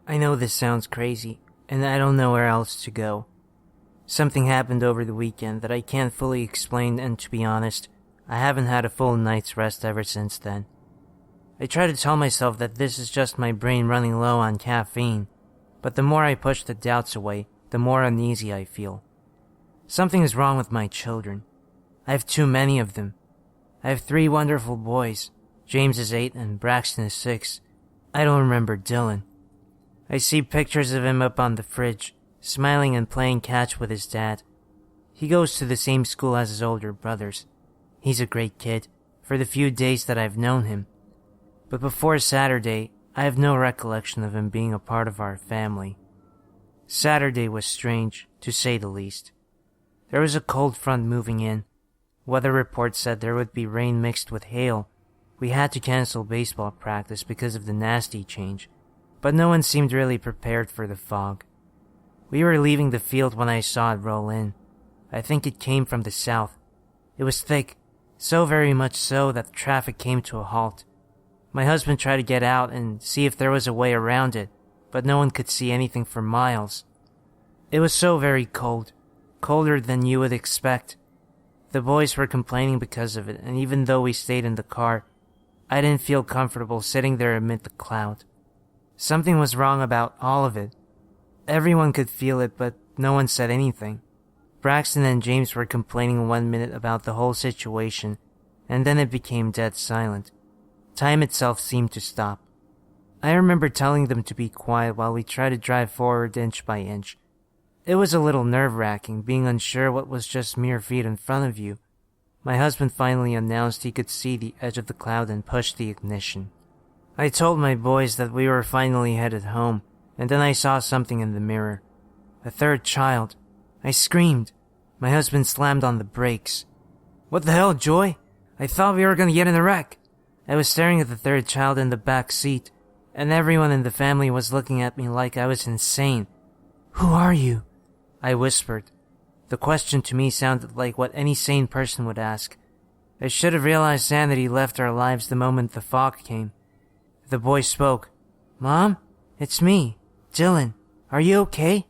I know this sounds crazy, and I don't know where else to go. Something happened over the weekend that I can't fully explain, and to be honest, I haven't had a full night's rest ever since then. I try to tell myself that this is just my brain running low on caffeine, but the more I push the doubts away, the more uneasy I feel. Something is wrong with my children. I have too many of them. I have 3 wonderful boys. James is 8 and Braxton is 6. I don't remember Dylan. I see pictures of him up on the fridge, smiling and playing catch with his dad. He goes to the same school as his older brothers. He's a great kid, for the few days that I've known him. But before Saturday, I have no recollection of him being a part of our family. Saturday was strange, to say the least. There was a cold front moving in. Weather reports said there would be rain mixed with hail. We had to cancel baseball practice because of the nasty change, but no one seemed really prepared for the fog. We were leaving the field when I saw it roll in. I think it came from the south. It was thick, so very much so that the traffic came to a halt. My husband tried to get out and see if there was a way around it, but no one could see anything for miles. It was so very cold, colder than you would expect. The boys were complaining because of it, and even though we stayed in the car, I didn't feel comfortable sitting there amid the cloud. Something was wrong about all of it. Everyone could feel it, but no one said anything. Braxton and James were complaining 1 minute about the whole situation, and then it became dead silent. Time itself seemed to stop. I remember telling them to be quiet while we tried to drive forward inch by inch. It was a little nerve-wracking, being unsure what was just mere feet in front of you. My husband finally announced he could see the edge of the cloud and pushed the ignition. I told my boys that we were finally headed home, and then I saw something in the mirror. A 3rd child. I screamed. My husband slammed on the brakes. "What the hell, Joy? I thought we were going to get in a wreck." I was staring at the 3rd child in the back seat, and everyone in the family was looking at me like I was insane. "Who are you?" I whispered. The question to me sounded like what any sane person would ask. I should have realized sanity left our lives the moment the fog came. The boy spoke. "Mom, it's me, Dylan. Are you okay?"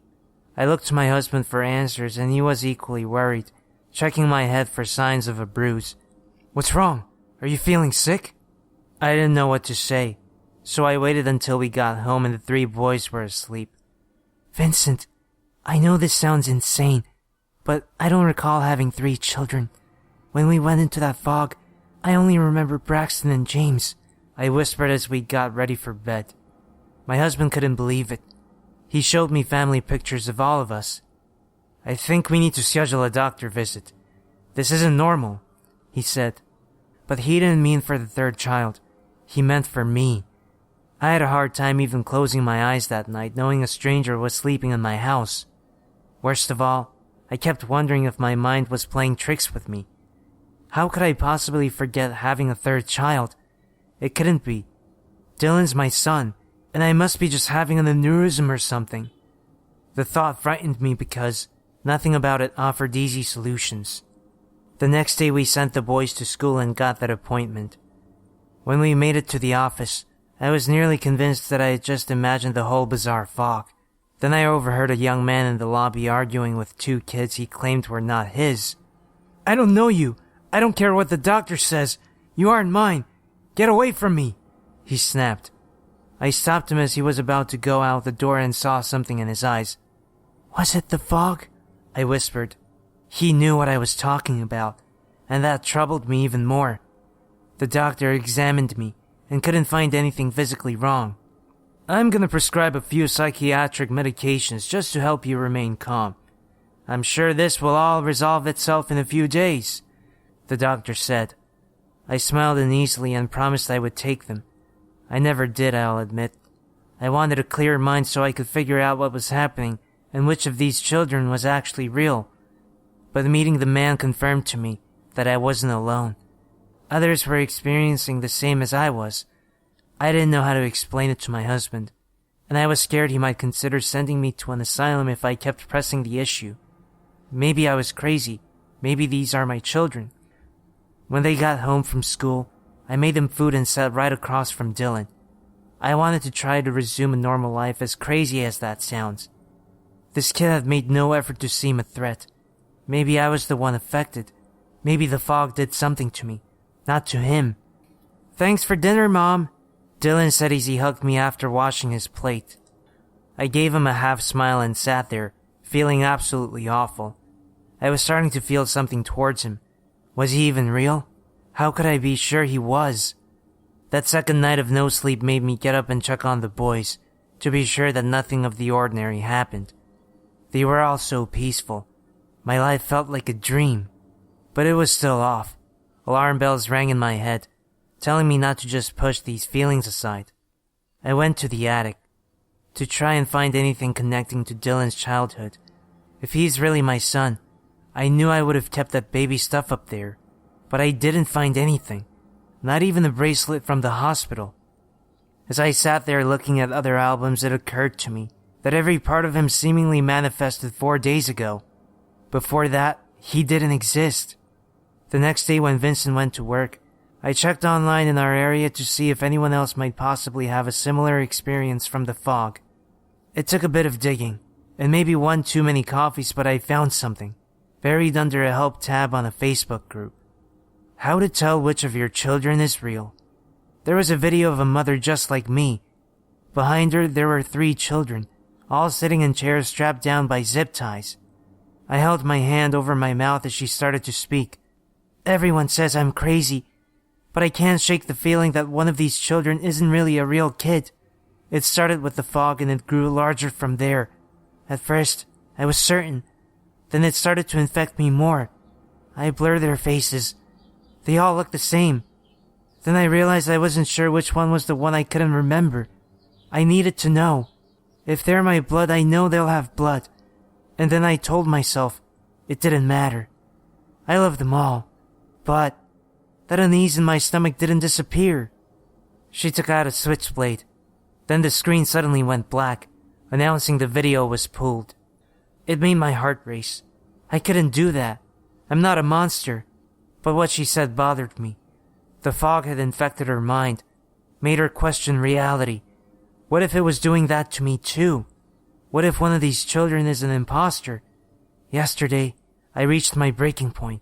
I looked to my husband for answers, and he was equally worried, checking my head for signs of a bruise. "What's wrong? Are you feeling sick?" I didn't know what to say, so I waited until we got home and the 3 boys were asleep. "Vincent, I know this sounds insane, but I don't recall having 3 children. When we went into that fog, I only remember Braxton and James," I whispered as we got ready for bed. My husband couldn't believe it. He showed me family pictures of all of us. "I think we need to schedule a doctor visit. This isn't normal," he said. But he didn't mean for the 3rd child. He meant for me. I had a hard time even closing my eyes that night, knowing a stranger was sleeping in my house. Worst of all, I kept wondering if my mind was playing tricks with me. How could I possibly forget having a 3rd child? It couldn't be. Dylan's my son, and I must be just having an aneurysm or something. The thought frightened me because nothing about it offered easy solutions. The next day we sent the boys to school and got that appointment. When we made it to the office, I was nearly convinced that I had just imagined the whole bizarre fog. Then I overheard a young man in the lobby arguing with 2 kids he claimed were not his. "I don't know you. I don't care what the doctor says. You aren't mine. Get away from me," he snapped. I stopped him as he was about to go out the door and saw something in his eyes. "Was it the fog?" I whispered. He knew what I was talking about, and that troubled me even more. The doctor examined me and couldn't find anything physically wrong. "I'm gonna prescribe a few psychiatric medications just to help you remain calm. I'm sure this will all resolve itself in a few days," the doctor said. I smiled uneasily and promised I would take them. I never did, I'll admit. I wanted a clear mind so I could figure out what was happening and which of these children was actually real. But meeting the man confirmed to me that I wasn't alone. Others were experiencing the same as I was. I didn't know how to explain it to my husband, and I was scared he might consider sending me to an asylum if I kept pressing the issue. Maybe I was crazy. Maybe these are my children. When they got home from school, I made them food and sat right across from Dylan. I wanted to try to resume a normal life, as crazy as that sounds. This kid had made no effort to seem a threat. Maybe I was the one affected. Maybe the fog did something to me, not to him. "Thanks for dinner, Mom," Dylan said as he hugged me after washing his plate. I gave him a half smile and sat there, feeling absolutely awful. I was starting to feel something towards him. Was he even real? How could I be sure he was? That second night of no sleep made me get up and check on the boys, to be sure that nothing of the ordinary happened. They were all so peaceful. My life felt like a dream. But it was still off. Alarm bells rang in my head, telling me not to just push these feelings aside. I went to the attic, to try and find anything connecting to Dylan's childhood. If he's really my son, I knew I would have kept that baby stuff up there. But I didn't find anything. Not even a bracelet from the hospital. As I sat there looking at other albums, it occurred to me that every part of him seemingly manifested 4 days ago. Before that, he didn't exist. The next day when Vincent went to work, I checked online in our area to see if anyone else might possibly have a similar experience from the fog. It took a bit of digging, and maybe one too many coffees, but I found something, buried under a help tab on a Facebook group. How to tell which of your children is real. There was a video of a mother just like me. Behind her, there were 3 children, all sitting in chairs strapped down by zip ties. I held my hand over my mouth as she started to speak. Everyone says I'm crazy, but I can't shake the feeling that one of these children isn't really a real kid. It started with the fog and it grew larger from there. At first, I was certain. Then it started to infect me more. I blurred their faces. They all looked the same. Then I realized I wasn't sure which one was the one I couldn't remember. I needed to know. If they're my blood, I know they'll have blood. And then I told myself it didn't matter. I love them all. But that unease in my stomach didn't disappear. She took out a switchblade. Then the screen suddenly went black, announcing the video was pulled. It made my heart race. I couldn't do that. I'm not a monster. But what she said bothered me. The fog had infected her mind, made her question reality. What if it was doing that to me too? What if one of these children is an imposter? Yesterday, I reached my breaking point.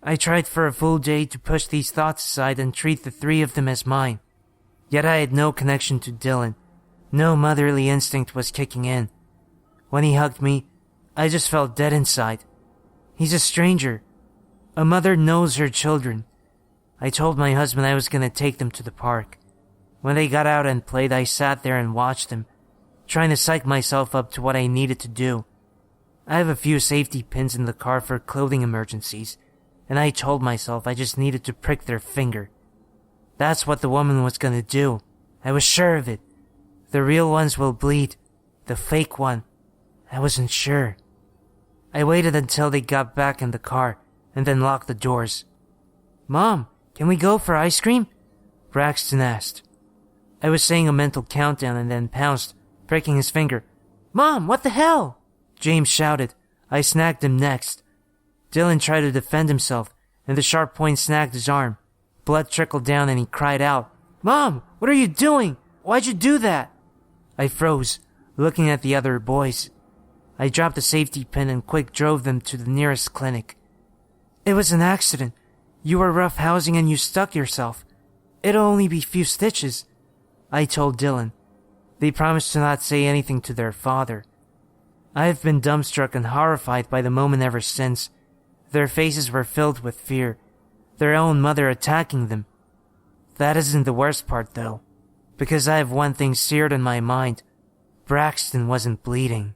I tried for a full day to push these thoughts aside and treat the 3 of them as mine. Yet I had no connection to Dylan. No motherly instinct was kicking in. When he hugged me, I just felt dead inside. He's a stranger. A mother knows her children. I told my husband I was going to take them to the park. When they got out and played, I sat there and watched them, trying to psych myself up to what I needed to do. I have a few safety pins in the car for clothing emergencies, and I told myself I just needed to prick their finger. That's what the woman was going to do. I was sure of it. The real ones will bleed. The fake one, I wasn't sure. I waited until they got back in the car, and then locked the doors. "Mom, can we go for ice cream?" Braxton asked. I was saying a mental countdown and then pounced, pricking his finger. "Mom, what the hell?" James shouted. I snagged him next. Dylan tried to defend himself, and the sharp point snagged his arm. Blood trickled down and he cried out, "Mom, what are you doing? Why'd you do that?" I froze, looking at the other boys. I dropped the safety pin and quick drove them to the nearest clinic. "It was an accident. You were rough housing and you stuck yourself. It'll only be a few stitches," I told Dylan. They promised to not say anything to their father. I have been dumbstruck and horrified by the moment ever since. Their faces were filled with fear, their own mother attacking them. That isn't the worst part, though, because I have one thing seared in my mind. Braxton wasn't bleeding.